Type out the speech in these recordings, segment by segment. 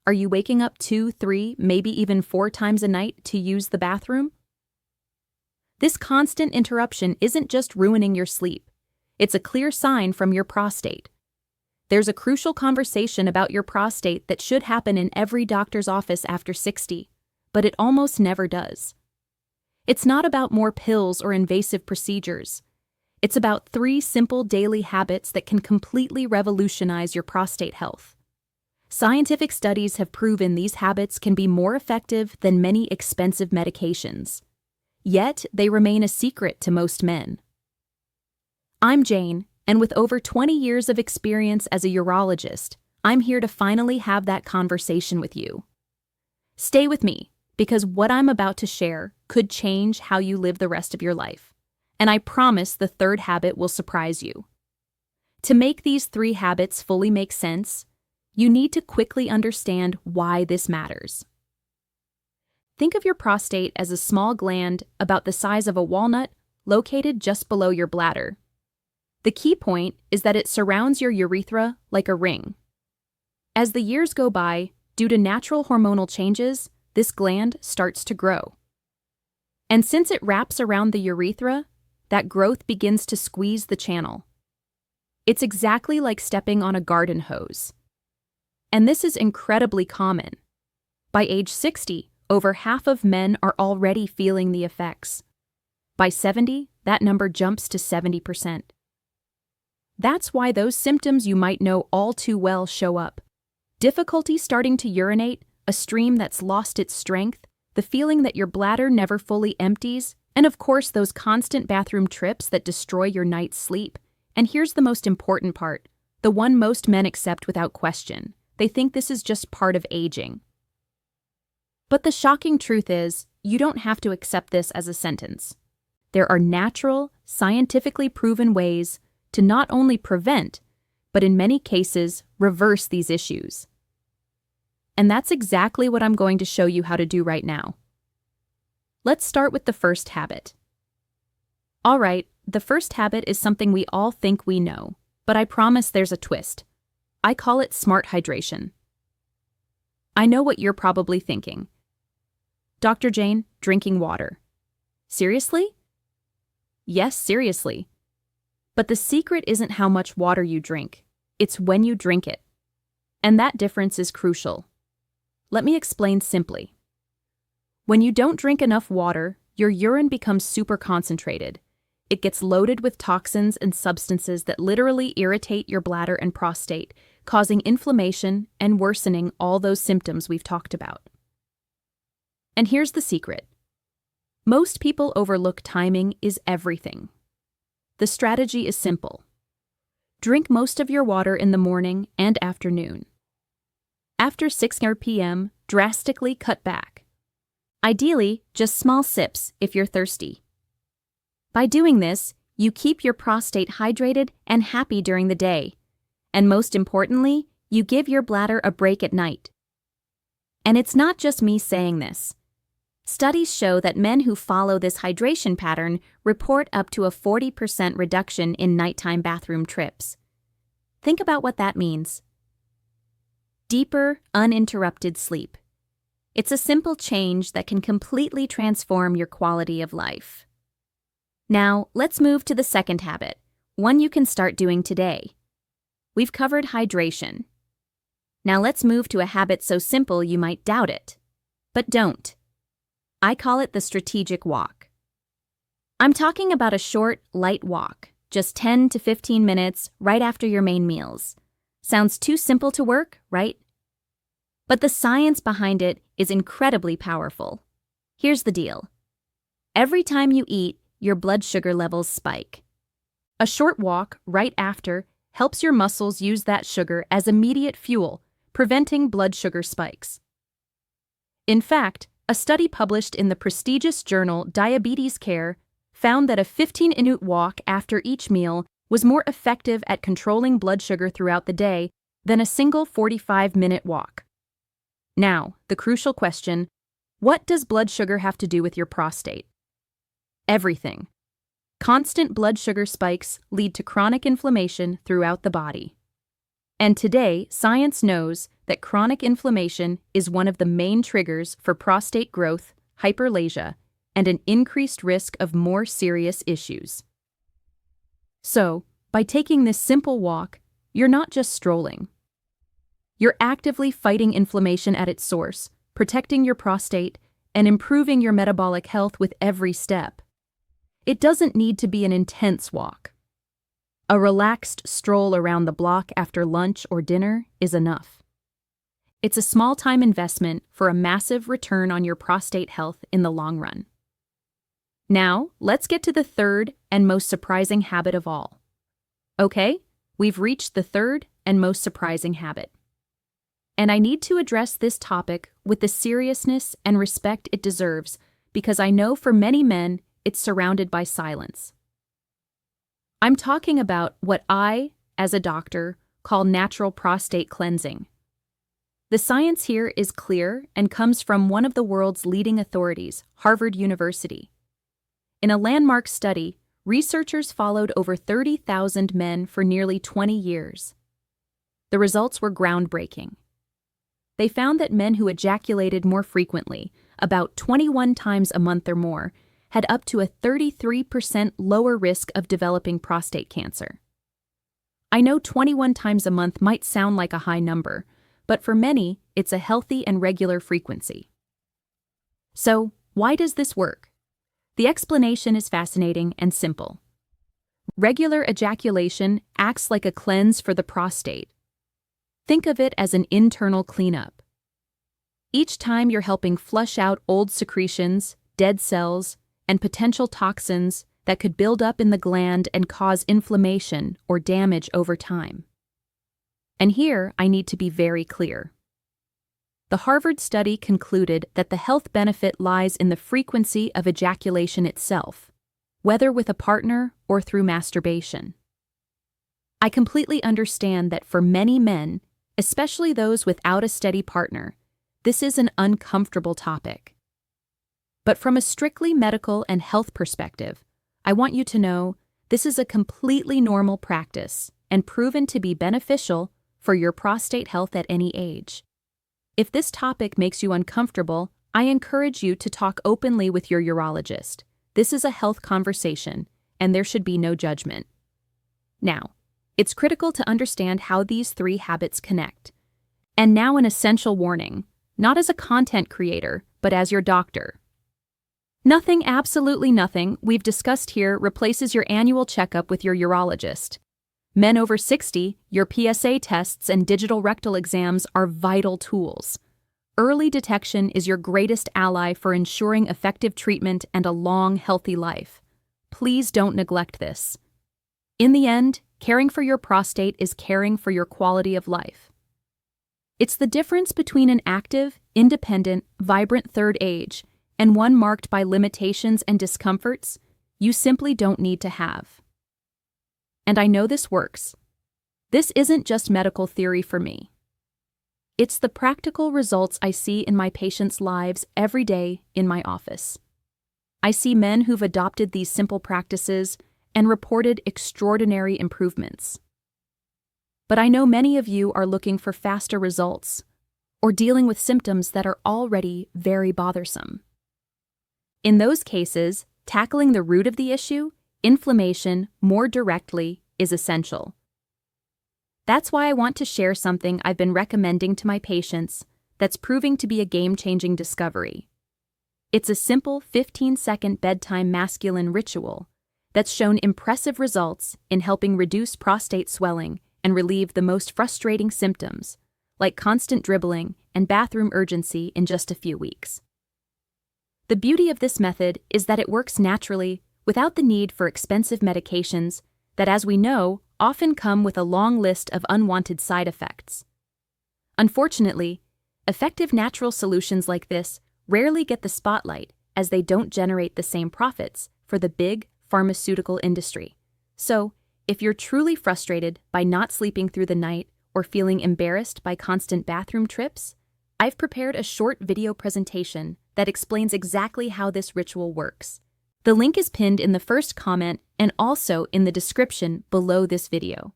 Are you waking up 2, 3, maybe even 4 times a night to use the bathroom? This constant interruption isn't just ruining your sleep. It's a clear sign from your prostate. There's a crucial conversation about your prostate that should happen in every doctor's office after 60, but it almost never does. It's not about more pills or invasive procedures. It's about 3 simple daily habits that can completely revolutionize your prostate health. Scientific studies have proven these habits can be more effective than many expensive medications. Yet, they remain a secret to most men. I'm Jane, and with over 20 years of experience as a urologist, I'm here to finally have that conversation with you. Stay with me, because what I'm about to share could change how you live the rest of your life. And I promise the 3rd habit will surprise you. To make these 3 habits fully make sense, you need to quickly understand why this matters. Think of your prostate as a small gland about the size of a walnut located just below your bladder. The key point is that it surrounds your urethra like a ring. As the years go by, due to natural hormonal changes, this gland starts to grow. And since it wraps around the urethra, that growth begins to squeeze the channel. It's exactly like stepping on a garden hose. And this is incredibly common. By age 60, over half of men are already feeling the effects. By 70, that number jumps to 70%. That's why those symptoms you might know all too well show up. Difficulty starting to urinate, a stream that's lost its strength, the feeling that your bladder never fully empties, and of course those constant bathroom trips that destroy your night's sleep. And here's the most important part, the one most men accept without question. They think this is just part of aging. But the shocking truth is, you don't have to accept this as a sentence. There are natural, scientifically proven ways to not only prevent, but in many cases, reverse these issues. And that's exactly what I'm going to show you how to do right now. Let's start with the first habit. All right, the first habit is something we all think we know, but I promise there's a twist. I call it smart hydration. I know what you're probably thinking. Dr. Jane, drinking water. Seriously? Yes, seriously. But the secret isn't how much water you drink, it's when you drink it. And that difference is crucial. Let me explain simply. When you don't drink enough water, your urine becomes super concentrated. It gets loaded with toxins and substances that literally irritate your bladder and prostate, causing inflammation and worsening all those symptoms we've talked about. And here's the secret. Most people overlook timing is everything. The strategy is simple. Drink most of your water in the morning and afternoon. After 6 p.m., drastically cut back. Ideally, just small sips if you're thirsty. By doing this, you keep your prostate hydrated and happy during the day. And most importantly, you give your bladder a break at night. And it's not just me saying this. Studies show that men who follow this hydration pattern report up to a 40% reduction in nighttime bathroom trips. Think about what that means. Deeper, uninterrupted sleep. It's a simple change that can completely transform your quality of life. Now, let's move to the second habit, one you can start doing today. We've covered hydration. Now let's move to a habit so simple you might doubt it. But don't. I call it the strategic walk. I'm talking about a short, light walk, just 10 to 15 minutes right after your main meals. Sounds too simple to work, right? But the science behind it is incredibly powerful. Here's the deal. Every time you eat, your blood sugar levels spike. A short walk right after helps your muscles use that sugar as immediate fuel, preventing blood sugar spikes. In fact, a study published in the prestigious journal Diabetes Care found that a 15-minute walk after each meal was more effective at controlling blood sugar throughout the day than a single 45-minute walk. Now, the crucial question, what does blood sugar have to do with your prostate? Everything. Constant blood sugar spikes lead to chronic inflammation throughout the body. And today, science knows that chronic inflammation is one of the main triggers for prostate growth, hyperplasia, and an increased risk of more serious issues. So, by taking this simple walk, you're not just strolling. You're actively fighting inflammation at its source, protecting your prostate, and improving your metabolic health with every step. It doesn't need to be an intense walk. A relaxed stroll around the block after lunch or dinner is enough. It's a small-time investment for a massive return on your prostate health in the long run. Now, let's get to the third and most surprising habit of all. Okay, we've reached the third and most surprising habit. And I need to address this topic with the seriousness and respect it deserves because I know for many men it's surrounded by silence. I'm talking about what I, as a doctor, call natural prostate cleansing. The science here is clear and comes from one of the world's leading authorities, Harvard University. In a landmark study, researchers followed over 30,000 men for nearly 20 years. The results were groundbreaking. They found that men who ejaculated more frequently, about 21 times a month or more, had up to a 33% lower risk of developing prostate cancer. I know 21 times a month might sound like a high number, but for many, it's a healthy and regular frequency. So, why does this work? The explanation is fascinating and simple. Regular ejaculation acts like a cleanse for the prostate. Think of it as an internal cleanup. Each time you're helping flush out old secretions, dead cells, and potential toxins that could build up in the gland and cause inflammation or damage over time. And here I need to be very clear. The Harvard study concluded that the health benefit lies in the frequency of ejaculation itself, whether with a partner or through masturbation. I completely understand that for many men, especially those without a steady partner, this is an uncomfortable topic. But from a strictly medical and health perspective, I want you to know this is a completely normal practice and proven to be beneficial for your prostate health at any age. If this topic makes you uncomfortable, I encourage you to talk openly with your urologist. This is a health conversation, and there should be no judgment. Now, it's critical to understand how these three habits connect. And now an essential warning, not as a content creator, but as your doctor. Nothing, absolutely nothing, we've discussed here replaces your annual checkup with your urologist. Men over 60, your PSA tests and digital rectal exams are vital tools. Early detection is your greatest ally for ensuring effective treatment and a long, healthy life. Please don't neglect this. In the end, caring for your prostate is caring for your quality of life. It's the difference between an active, independent, vibrant third age and one marked by limitations and discomforts you simply don't need to have. And I know this works. This isn't just medical theory for me. It's the practical results I see in my patients' lives every day in my office. I see men who've adopted these simple practices and reported extraordinary improvements. But I know many of you are looking for faster results or dealing with symptoms that are already very bothersome. In those cases, tackling the root of the issue, inflammation, more directly, is essential. That's why I want to share something I've been recommending to my patients that's proving to be a game-changing discovery. It's a simple 15-second bedtime masculine ritual that's shown impressive results in helping reduce prostate swelling and relieve the most frustrating symptoms, like constant dribbling and bathroom urgency in just a few weeks. The beauty of this method is that it works naturally without the need for expensive medications that, as we know, often come with a long list of unwanted side effects. Unfortunately, effective natural solutions like this rarely get the spotlight as they don't generate the same profits for the big pharmaceutical industry. So, if you're truly frustrated by not sleeping through the night or feeling embarrassed by constant bathroom trips, I've prepared a short video presentation that explains exactly how this ritual works. The link is pinned in the first comment and also in the description below this video.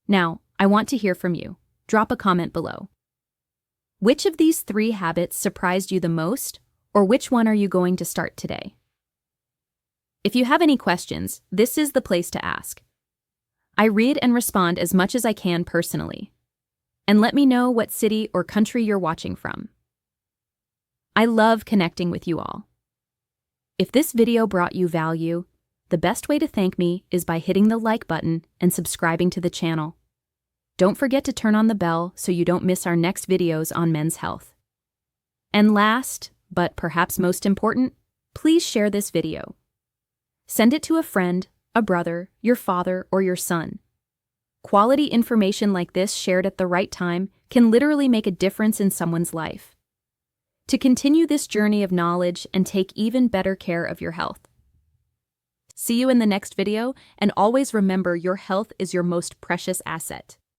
Now, I want to hear from you. Drop a comment below. Which of these 3 habits surprised you the most, or which one are you going to start today? If you have any questions, this is the place to ask. I read and respond as much as I can personally. And let me know what city or country you're watching from. I love connecting with you all. If this video brought you value, the best way to thank me is by hitting the like button and subscribing to the channel. Don't forget to turn on the bell so you don't miss our next videos on men's health. And last, but perhaps most important, please share this video. Send it to a friend, a brother, your father, or your son. Quality information like this shared at the right time can literally make a difference in someone's life. To continue this journey of knowledge and take even better care of your health. See you in the next video, and always remember your health is your most precious asset.